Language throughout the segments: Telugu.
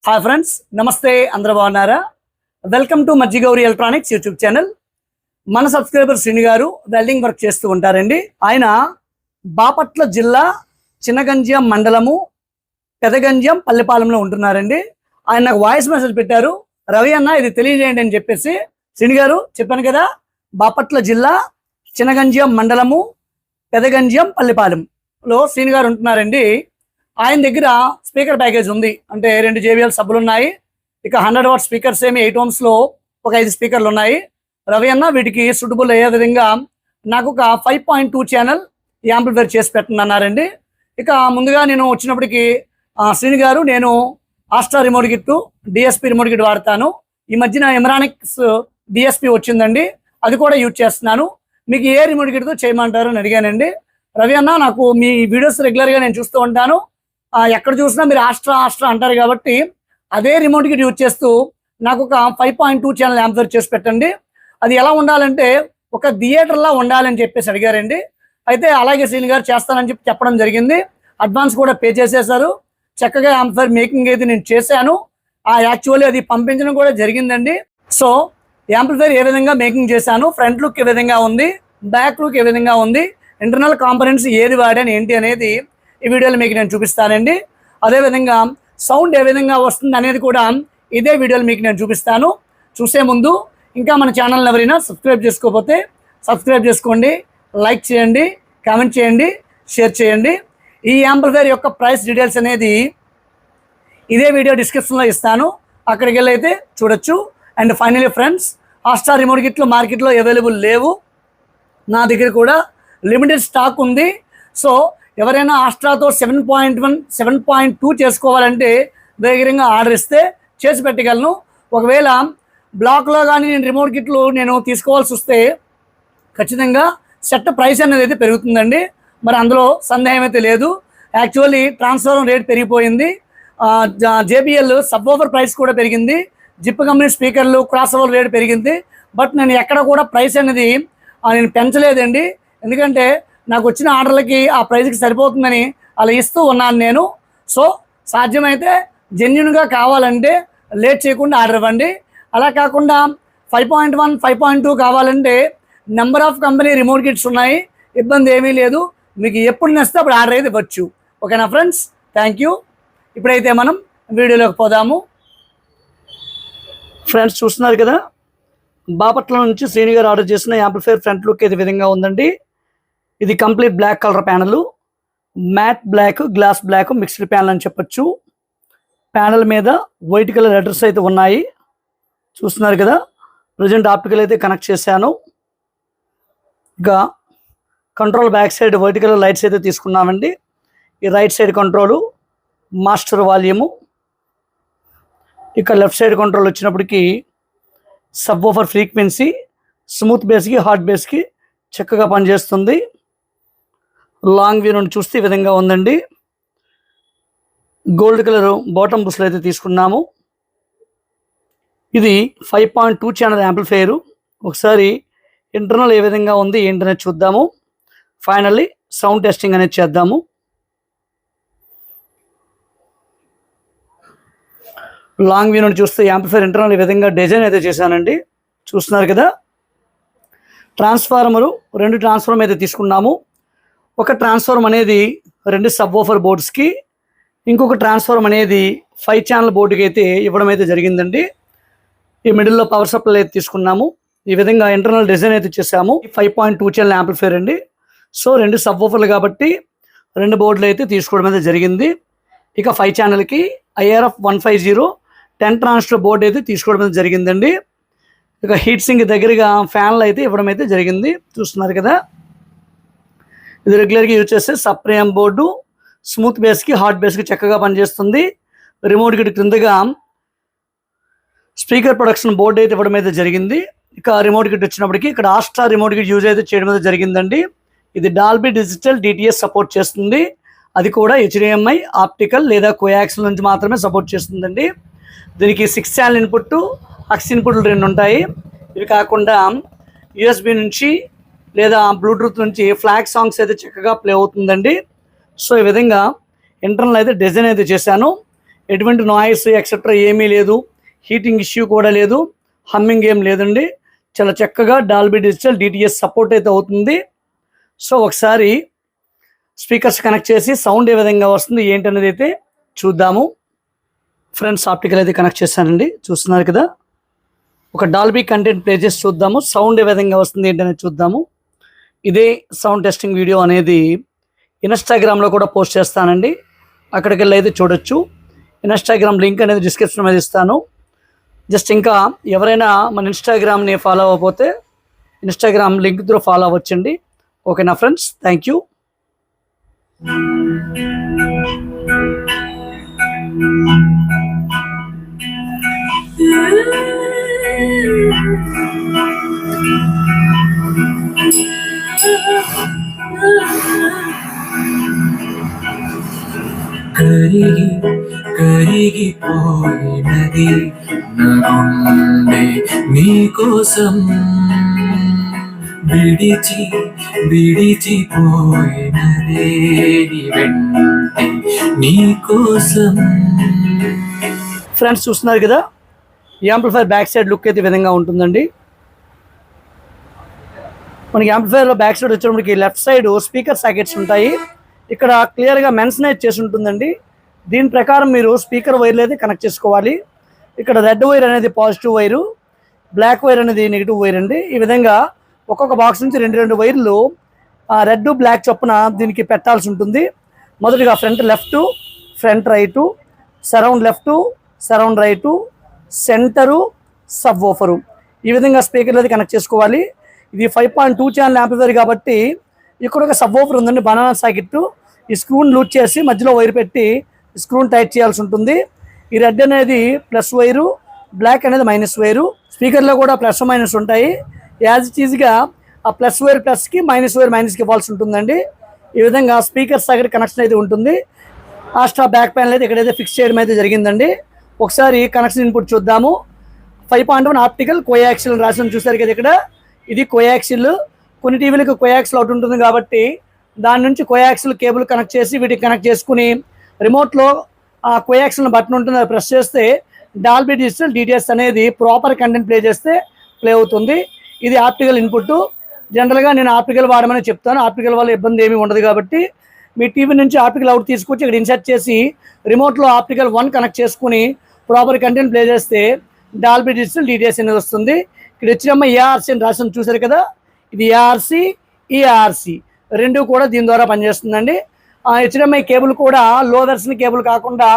హాయ్ ఫ్రెండ్స్, నమస్తే. అందరూ బాగున్నారా? Welcome to Majjigouri electronics YouTube channel. మన సబ్స్క్రైబర్ శ్రీని గారు వెల్డింగ్ వర్క్ చేస్తూ ఉంటారండి. ఆయన బాపట్ల జిల్లా చిన్నగంజ్యం మండలము పెదగంజ్యం పల్లెపాలెంలో ఉంటున్నారండి. ఆయన నాకు వాయిస్ మెసేజ్ పెట్టారు, రవి అన్న ఇది తెలియజేయండి అని చెప్పేసి. శ్రీని గారు చెప్పాను కదా, బాపట్ల జిల్లా చిన్నగంజ్యం మండలము పెదగంజ్యం పల్లెపాలెంలో శ్రీని గారు ఉంటున్నారండి. ఆయన దగ్గర స్పీకర్ ప్యాకేజ్ ఉంది. అంటే 2 JBL సబ్బులు ఉన్నాయి, ఇక 100 వాట్ స్పీకర్స్ ఏమి 8 ohmsలో ఒక 5 స్పీకర్లు ఉన్నాయి. రవి అన్న వీటికి సూటబుల్ అయ్యే విధంగా నాకు ఒక 5.2 ఛానల్ యాంప్లిఫైర్ చేసి పెట్టండి. ఇక ముందుగా నేను వచ్చినప్పటికి శ్రీని గారు, నేను Astra remote kit DSP remote kit వాడతాను. ఈ మధ్యన ఎమరానిక్స్ డిఎస్పి వచ్చిందండి, అది కూడా యూజ్ చేస్తున్నాను. మీకు ఏ రిమోట్ కిట్తో చేయమంటారు అని అడిగానండి. రవి అన్న నాకు మీ వీడియోస్ రెగ్యులర్గా నేను చూస్తూ ఉంటాను, ఎక్కడ చూసినా మీరు ఆస్ట్రా అంటారు కాబట్టి అదే రిమోట్ కిట్ యూజ్ చేస్తూ నాకు ఒక 5.2 ఛానల్ యాంప్లిఫైర్ చేసి పెట్టండి. అది ఎలా ఉండాలంటే ఒక థియేటర్లా ఉండాలని చెప్పేసి అడిగారండి. అయితే అలాగే శ్రీని గారు చేస్తానని చెప్పడం జరిగింది. అడ్వాన్స్ కూడా పే చేసేసారు. చక్కగా యాంప్లిఫైర్ మేకింగ్ అయితే నేను చేశాను. యాక్చువల్లీ అది పంపించడం కూడా జరిగిందండి. సో యాంప్లిఫైర్ ఏ విధంగా మేకింగ్ చేశాను, ఫ్రంట్ లుక్ ఏ విధంగా ఉంది, బ్యాక్ లుక్ ఏ విధంగా ఉంది, ఇంటర్నల్ కాంపోనెంట్స్ ఏది వాడాను ఏంటి అనేది ఈ వీడియోలో మీకు నేను చూపిస్తానండి. అదేవిధంగా సౌండ్ ఏ విధంగా వస్తుంది అనేది కూడా ఇదే వీడియోలో మీకు నేను చూపిస్తాను. చూసే ముందు ఇంకా మన ఛానల్ని ఎవరైనా సబ్స్క్రైబ్ చేసుకోకపోతే సబ్స్క్రైబ్ చేసుకోండి, లైక్ చేయండి, కామెంట్ చేయండి, షేర్ చేయండి. ఈ యాంప్లిఫైర్ యొక్క ప్రైస్ డీటెయిల్స్ అనేది ఇదే వీడియో డిస్క్రిప్షన్లో ఇస్తాను, అక్కడికి వెళ్ళి అయితే చూడొచ్చు. అండ్ ఫైనలీ ఫ్రెండ్స్, ఆస్ట్రా రిమోట్ కిట్లు మార్కెట్లో అవైలబుల్ లేవు, నా దగ్గర కూడా లిమిటెడ్ స్టాక్ ఉంది. సో ఎవరైనా ఆస్ట్రాతో 7.1 7.2 చేసుకోవాలంటే వేగంగా ఆర్డర్ ఇస్తే చేసి పెట్టగలను. ఒకవేళ బ్లాక్లో కానీ నేను రిమోట్ కిట్లు నేను తీసుకోవాల్సి వస్తే ఖచ్చితంగా సెట్ ప్రైస్ అనేది అయితే పెరుగుతుందండి. మరి అందులో సందేహం అయితే లేదు. యాక్చువల్లీ ట్రాన్స్ఫార్మర్ రేట్ పెరిగిపోయింది, JBL సబ్ ఓవర్ ప్రైస్ కూడా పెరిగింది, జిప్ కంపెనీ స్పీకర్లు క్రాస్ ఓవర్ రేట్ పెరిగింది. బట్ నేను ఎక్కడ కూడా ప్రైస్ అనేది నేను పెంచలేదండి, ఎందుకంటే నాకు వచ్చిన ఆర్డర్లకి ఆ ప్రైస్కి సరిపోతుందని అలా ఇస్తూ ఉన్నాను నేను. సో సాధ్యమైతే జెన్యున్గా కావాలంటే లేట్ చేయకుండా ఆర్డర్ ఇవ్వండి. అలా కాకుండా 5.1 5.2 కావాలంటే number of company remote kits ఉన్నాయి, ఇబ్బంది ఏమీ లేదు. మీకు ఎప్పుడు నచ్చితే అప్పుడు ఆర్డర్ అయితే ఇవ్వచ్చు. ఓకేనా ఫ్రెండ్స్, థ్యాంక్ యూ. ఇప్పుడైతే మనం వీడియోలోకి పోదాము. ఫ్రెండ్స్ చూస్తున్నారు కదా, బాపట్ల నుంచి శ్రీని గారు ఆర్డర్ చేసిన యాంప్లిఫైర్ ఫ్రంట్ లుక్ ఇది విధంగా ఉందండి. ఇది complete black colour panel, matte black glass black mixed panel అని చెప్పొచ్చు. ప్యానల్ మీద వైట్ కలర్ లెటర్స్ అయితే ఉన్నాయి, చూస్తున్నారు కదా. ప్రజెంట్ ఆప్టికల్ అయితే కనెక్ట్ చేశాను. ఇంకా control back side white colour lights అయితే తీసుకున్నామండి. ఈ right side control master volume, ఇక లెఫ్ట్ సైడ్ కంట్రోల్ వచ్చినప్పటికీ సబ్ ఓఫర్ ఫ్రీక్వెన్సీ, స్మూత్ బేస్కి హార్డ్ బేస్కి చక్కగా పనిచేస్తుంది. లాంగ్ వ్యూ నుండి చూస్తే ఈ విధంగా ఉందండి. గోల్డ్ కలర్ బాటమ్ బుస్లు అయితే తీసుకున్నాము. ఇది 5.2 ఛానల్ యాంప్లిఫైరు. ఒకసారి ఇంటర్నల్ ఏ విధంగా ఉంది ఏంటనేది చూద్దాము. ఫైనల్లీ సౌండ్ టెస్టింగ్ అనేది చేద్దాము. లాంగ్ వ్యూ నుండి చూస్తే యాంప్లిఫైర్ ఇంటర్నల్ ఈ విధంగా డిజైన్ అయితే చేశానండి, చూస్తున్నారు కదా. ట్రాన్స్ఫార్మరు 2 ట్రాన్స్ఫార్మర్ అయితే తీసుకున్నాము. ఒక ట్రాన్స్ఫార్మర్ అనేది 2 సబ్ ఓఫర్ బోర్డ్స్కి, ఇంకొక ట్రాన్స్ఫార్మర్ అనేది 5 ఛానల్ బోర్డుకి అయితే ఇవ్వడం అయితే జరిగిందండి. ఈ మిడిల్లో పవర్ సప్లై అయితే తీసుకున్నాము. ఈ విధంగా ఇంటర్నల్ డిజైన్ అయితే చేసాము. 5.2 ఛానల్ యాంప్లిఫైర్ అండి. సో 2 సబ్ ఓఫర్లు కాబట్టి 2 బోర్డులు అయితే తీసుకోవడం అయితే జరిగింది. ఇక 5 ఛానల్కి IRF 150 10 ట్రాన్స్ఫర్ బోర్డు అయితే తీసుకోవడం అయితే జరిగిందండి. ఇక హీట్ సింక్ దగ్గరగా ఫ్యాన్లు అయితే ఇవ్వడం అయితే జరిగింది, చూస్తున్నారు కదా. ఇది రెగ్యులర్గా యూజ్ చేస్తే సప్రియం బోర్డు, స్మూత్ బేస్కి హార్డ్ బేస్కి చక్కగా పనిచేస్తుంది. రిమోట్ కిట్ క్రిందగా స్పీకర్ ప్రొడక్షన్ బోర్డు అయితే ఇవ్వడం అయితే జరిగింది. ఇక రిమోట్ కిట్ వచ్చినప్పటికీ ఇక్కడ ఆస్ట్రా రిమోట్ కిట్ యూజ్ అయితే చేయడం అయితే జరిగిందండి. ఇది డాల్బీ డిజిటల్ DTS సపోర్ట్ చేస్తుంది, అది కూడా HDMI ఆప్టికల్ లేదా కోయాక్సిల్ నుంచి మాత్రమే సపోర్ట్ చేస్తుందండి. దీనికి 6 ఛానల్ ఇన్పుట్, AUX ఇన్పుట్లు 2 ఉంటాయి. ఇవి కాకుండా USB నుంచి లేదా బ్లూటూత్ నుంచి ఫ్లాగ్ సాంగ్స్ అయితే చక్కగా ప్లే అవుతుందండి. సో ఈ విధంగా ఇంటర్నల్ అయితే డిజైన్ అయితే చేశాను. ఎటువంటి నాయిస్ ఎక్సెట్రా ఏమీ లేదు, హీటింగ్ ఇష్యూ కూడా లేదు, హమ్మింగ్ ఏం లేదండి. చాలా చక్కగా డాల్బీ డిజిటల్ DTS సపోర్ట్ అయితే అవుతుంది. సో ఒకసారి స్పీకర్స్ కనెక్ట్ చేసి సౌండ్ ఏ విధంగా వస్తుంది ఏంటనేది అయితే చూద్దాము. ఫ్రెండ్స్, ఆప్టికల్ అయితే కనెక్ట్ చేశానండి, చూస్తున్నారు కదా. ఒక డాల్బీ కంటెంట్ ప్లే చేసి చూద్దాము, సౌండ్ ఏ విధంగా వస్తుంది ఏంటనేది చూద్దాము. ఇదే సౌండ్ టెస్టింగ్ వీడియో అనేది ఇన్స్టాగ్రామ్లో కూడా పోస్ట్ చేస్తానండి, అక్కడికి వెళ్ళి అయితే చూడొచ్చు. ఇన్స్టాగ్రామ్ లింక్ అనేది డిస్క్రిప్షన్ మీద ఇస్తాను. జస్ట్ ఇంకా ఎవరైనా మన ఇన్స్టాగ్రామ్ని ఫాలో అవ్వకపోతే ఇన్స్టాగ్రామ్ లింక్ త్రూ ఫాలో అవ్వచ్చండి. ఓకేనా ఫ్రెండ్స్, థ్యాంక్ యూ. కరిగి కరిగిపోయినది నా గుండె నీకోసం, విడిచి విడిచిపోయినదే నీ వెంటే నీకోసం. ఫ్రెండ్స్, చూస్తున్నారు కదా, యాంప్లిఫైర్ బ్యాక్ సైడ్ లుక్ అయితే ఈ విధంగా ఉంటుందండి. మనకి యాంప్లిఫైర్లో బ్యాక్ సైడ్ వచ్చేటప్పటికి లెఫ్ట్ సైడ్ స్పీకర్ సాకెట్స్ ఉంటాయి. ఇక్కడ క్లియర్గా మెన్షనైజ్ చేసి ఉంటుందండి. దీని ప్రకారం మీరు స్పీకర్ వైర్లు అయితే కనెక్ట్ చేసుకోవాలి. ఇక్కడ రెడ్ వైర్ అనేది పాజిటివ్ వైరు, బ్లాక్ వైర్ అనేది నెగిటివ్ వైర్ అండి. ఈ విధంగా ఒక్కొక్క బాక్స్ నుంచి రెండు వైర్లు రెడ్ బ్లాక్ చొప్పున దీనికి పెట్టాల్సి ఉంటుంది. మొదటిగా front left, front right, surround left, surround right, centre, subwoofer, ఈ విధంగా స్పీకర్లు అయితే కనెక్ట్ చేసుకోవాలి. ఇది 5.2 ఛానల్ యాంప్లిఫైర్ కాబట్టి ఇక్కడ ఒక సబ్ వూఫర్ ఉందండి, బనానా సాకెట్. ఈ స్క్రూని లూజ్ చేసి మధ్యలో వైర్ పెట్టి స్క్రూని టైట్ చేయాల్సి ఉంటుంది. ఈ రెడ్ అనేది ప్లస్ వైరు, బ్లాక్ అనేది మైనస్ వైరు. స్పీకర్లో కూడా ప్లస్ మైనస్ ఉంటాయి. యాజ్ ఇట్ ఈజ్గా ఆ ప్లస్ వైర్ ప్లస్కి, మైనస్ వైర్ మైనస్కి ఇవ్వాల్సి ఉంటుందండి. ఈ విధంగా స్పీకర్ సాకెట్ కనెక్షన్ అయితే ఉంటుంది. ఆస్ట్రా బ్యాక్ ప్యానల్ అయితే ఇక్కడైతే ఫిక్స్ చేయడం అయితే జరిగిందండి. ఒకసారి కనెక్షన్ ఇన్పుట్ చూద్దాము. 5.1 ఆప్టికల్ కోయాక్సిల్ రాసిన చూసారు కదా. ఇక్కడ ఇది కోయాక్సిల్. కొన్ని టీవీలకు కోయాక్సిల్ అవుట్ ఉంటుంది కాబట్టి దాని నుంచి కోయాక్సిల్ కేబుల్ కనెక్ట్ చేసి వీటికి కనెక్ట్ చేసుకుని రిమోట్లో ఆ కోయాక్సిల్ బటన్ ఉంటుంది, అది ప్రెస్ చేస్తే డాల్బీ డిజిటల్ DTS అనేది ప్రాపర్ కంటెంట్ ప్లే చేస్తే ప్లే అవుతుంది. ఇది ఆప్టికల్ ఇన్పుట్. జనరల్గా నేను ఆప్టికల్ వాడమని చెప్తాను, ఆప్టికల్ వల్ల ఇబ్బంది ఏమీ ఉండదు కాబట్టి మీ టీవీ నుంచి ఆప్టికల్ అవుట్ తీసుకొచ్చి ఇక్కడ ఇన్సర్ట్ చేసి రిమోట్లో ఆప్టికల్ 1 కనెక్ట్ చేసుకుని ప్రాపర్ కంటెంట్ ప్లే చేస్తే డాల్బీ డిజిటల్ DTS అనేది వస్తుంది. ఇక్కడ HDMI ARC అని రాసిన చూసారు కదా, ఇది ARC ERC రెండు కూడా దీని ద్వారా పనిచేస్తుందండి. HDMI కేబుల్ కూడా లో వెర్షన్ కేబుల్ కాకుండా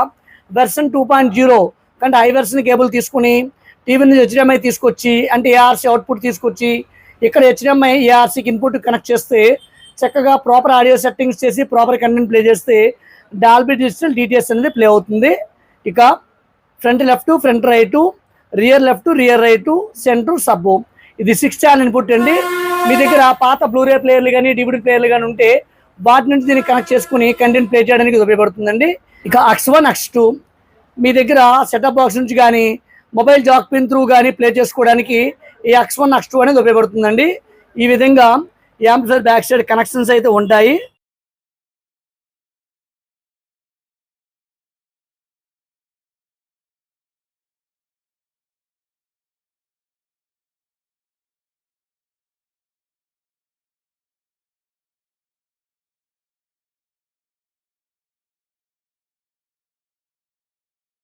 వెర్షన్ 2.0 కంటే హై వెర్షన్ కేబుల్ తీసుకుని టీవీ నుంచి HDMI తీసుకొచ్చి అంటే ARC అవుట్పుట్ తీసుకొచ్చి ఇక్కడ HDMI ARCకి ఇన్పుట్ కనెక్ట్ చేస్తే చక్కగా ప్రాపర్ ఆడియో సెట్టింగ్స్ చేసి ప్రాపర్ కంటెంట్ ప్లే చేస్తే డాల్బీ డిజిటల్ DTS అనేది ప్లే అవుతుంది. ఇక front left, front right, rear left, rear right, centre, సబ్బు, ఇది 6 ఛానల్ ఇన్పుట్ అండి. మీ దగ్గర పాత బ్లూరే ప్లేయర్లు కానీ DVD ప్లేయర్లు కానీ ఉంటే వాటి నుంచి దీన్ని కనెక్ట్ చేసుకుని కంటెంట్ ప్లే చేయడానికి ఉపయోగపడుతుందండి. ఇక AUX1 AUX2 మీ దగ్గర సెటప్ బాక్స్ నుంచి కానీ మొబైల్ జాక్ పిన్ త్రూ కానీ ప్లే చేసుకోవడానికి ఈ AUX1 AUX2 అనేది ఉపయోగపడుతుందండి. ఈ విధంగా యాంప్లిఫైర్ బ్యాక్ సైడ్ కనెక్షన్స్ అయితే ఉంటాయి.